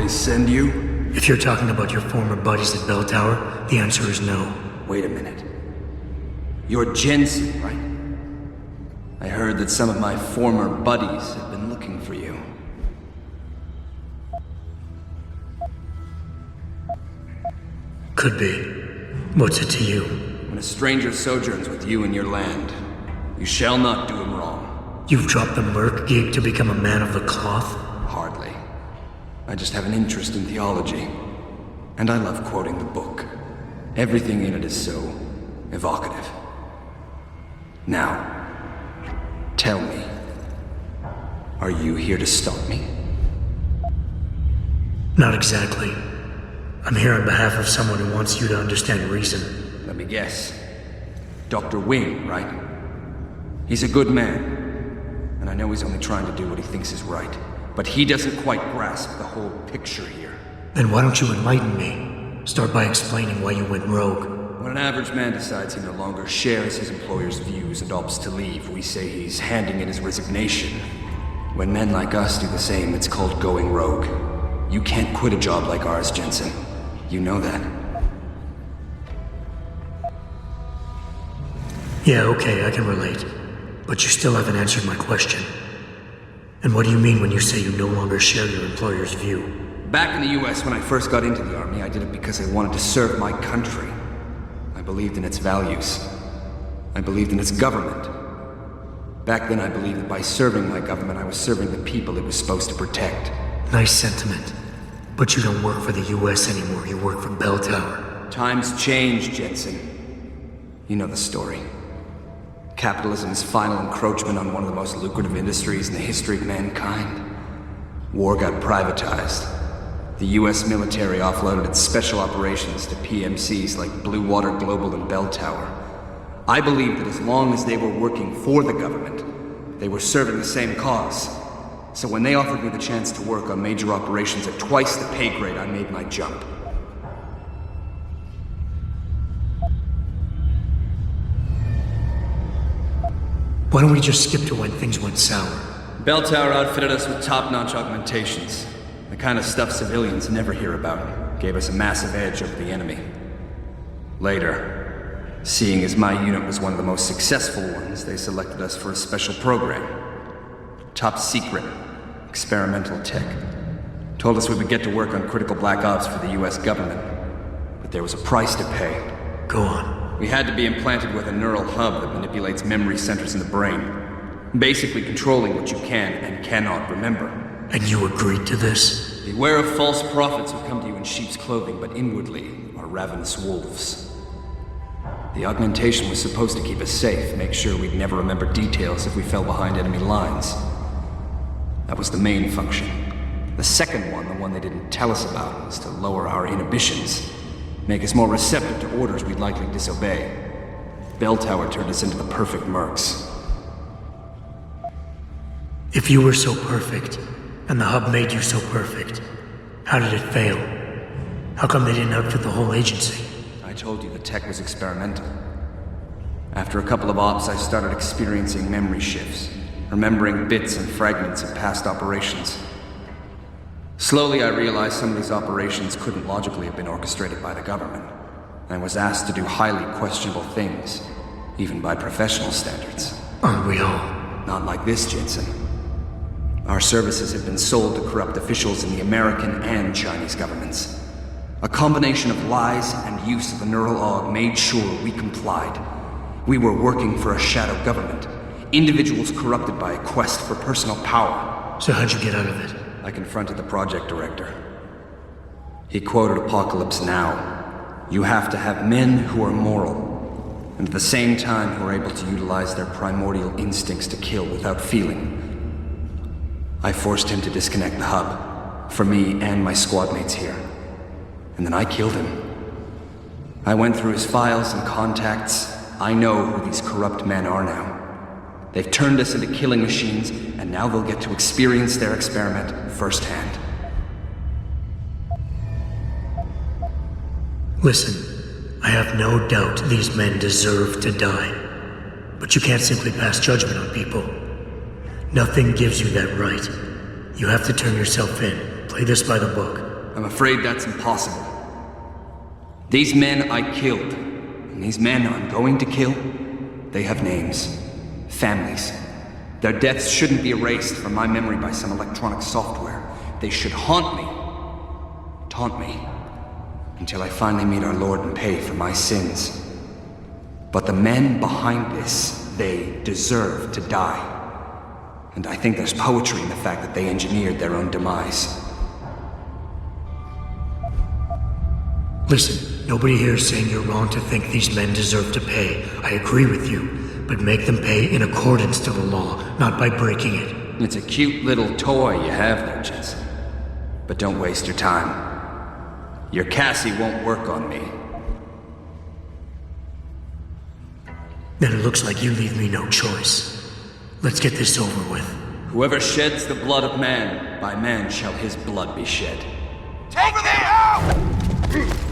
they send you? If you're talking about your former buddies at Bell Tower, the answer is no. Wait a minute. You're Jensen, right? I heard that some of my former buddies have been looking for you. Could be. What's it to you? When a stranger sojourns with you in your land, you shall not do him wrong. You've dropped the merc gig to become a man of the cloth? Hardly. I just have an interest in theology. And I love quoting the book. Everything in it is so evocative. Now, tell me, are you here to stop me? Not exactly. I'm here on behalf of someone who wants you to understand reason. Let me guess. Dr. Wing, right? He's a good man. And I know he's only trying to do what he thinks is right. But he doesn't quite grasp the whole picture here. Then why don't you enlighten me? Start by explaining why you went rogue. When an average man decides he no longer shares his employer's views and opts to leave, we say he's handing in his resignation. When men like us do the same, it's called going rogue. You can't quit a job like ours, Jensen. You know that. Yeah, okay, I can relate. But you still haven't answered my question. And what do you mean when you say you no longer share your employer's view? Back in the US, when I first got into the Army, I did it because I wanted to serve my country. I believed in its values. I believed in its government. Back then, I believed that by serving my government, I was serving the people it was supposed to protect. Nice sentiment. But you don't work for the US anymore, you work for Bell Tower. Times change, Jensen. You know the story. Capitalism's final encroachment on one of the most lucrative industries in the history of mankind. War got privatized. The US military offloaded its special operations to PMCs like Blue Water Global and Bell Tower. I believed that as long as they were working for the government, they were serving the same cause. So when they offered me the chance to work on major operations at twice the pay grade, I made my jump. Why don't we just skip to when things went sour? Bell Tower outfitted us with top-notch augmentations. The kind of stuff civilians never hear about. Gave us a massive edge over the enemy. Later, seeing as my unit was one of the most successful ones, they selected us for a special program. Top secret, experimental tech. Told us we would get to work on critical black ops for the US government. But there was a price to pay. Go on. We had to be implanted with a neural hub that manipulates memory centers in the brain. Basically controlling what you can and cannot remember. And you agreed to this? Beware of false prophets who come to you in sheep's clothing, but inwardly are ravenous wolves. The augmentation was supposed to keep us safe, make sure we'd never remember details if we fell behind enemy lines. That was the main function. The second one, the one they didn't tell us about, was to lower our inhibitions. Make us more receptive to orders we'd likely disobey. Bell Tower turned us into the perfect mercs. If you were so perfect, and the hub made you so perfect, how did it fail? How come they didn't outfit the whole agency? I told you the tech was experimental. After a couple of ops, I started experiencing memory shifts, remembering bits and fragments of past operations. Slowly, I realized some of these operations couldn't logically have been orchestrated by the government, and I was asked to do highly questionable things, even by professional standards. Aren't we all? Not like this, Jensen. Our services have been sold to corrupt officials in the American and Chinese governments. A combination of lies and use of the neural aug made sure we complied. We were working for a shadow government, individuals corrupted by a quest for personal power. So how'd you get out of it? I confronted the project director. He quoted Apocalypse Now. You have to have men who are moral, and at the same time who are able to utilize their primordial instincts to kill without feeling. I forced him to disconnect the hub, for me and my squad mates here. And then I killed him. I went through his files and contacts. I know who these corrupt men are now. They've turned us into killing machines, and now they'll get to experience their experiment firsthand. Listen, I have no doubt these men deserve to die. But you can't simply pass judgment on people. Nothing gives you that right. You have to turn yourself in. Play this by the book. I'm afraid that's impossible. These men I killed, and these men I'm going to kill, they have names, families. Their deaths shouldn't be erased from my memory by some electronic software. They should haunt me, until I finally meet our Lord and pay for my sins. But the men behind this, they deserve to die. And I think there's poetry in the fact that they engineered their own demise. Listen, nobody here is saying you're wrong to think these men deserve to pay. I agree with you. But make them pay in accordance to the law, not by breaking it. It's a cute little toy you have there, Jensen. But don't waste your time. Your Cassie won't work on me. Then it looks like you leave me no choice. Let's get this over with. Whoever sheds the blood of man, by man shall his blood be shed. Take them out!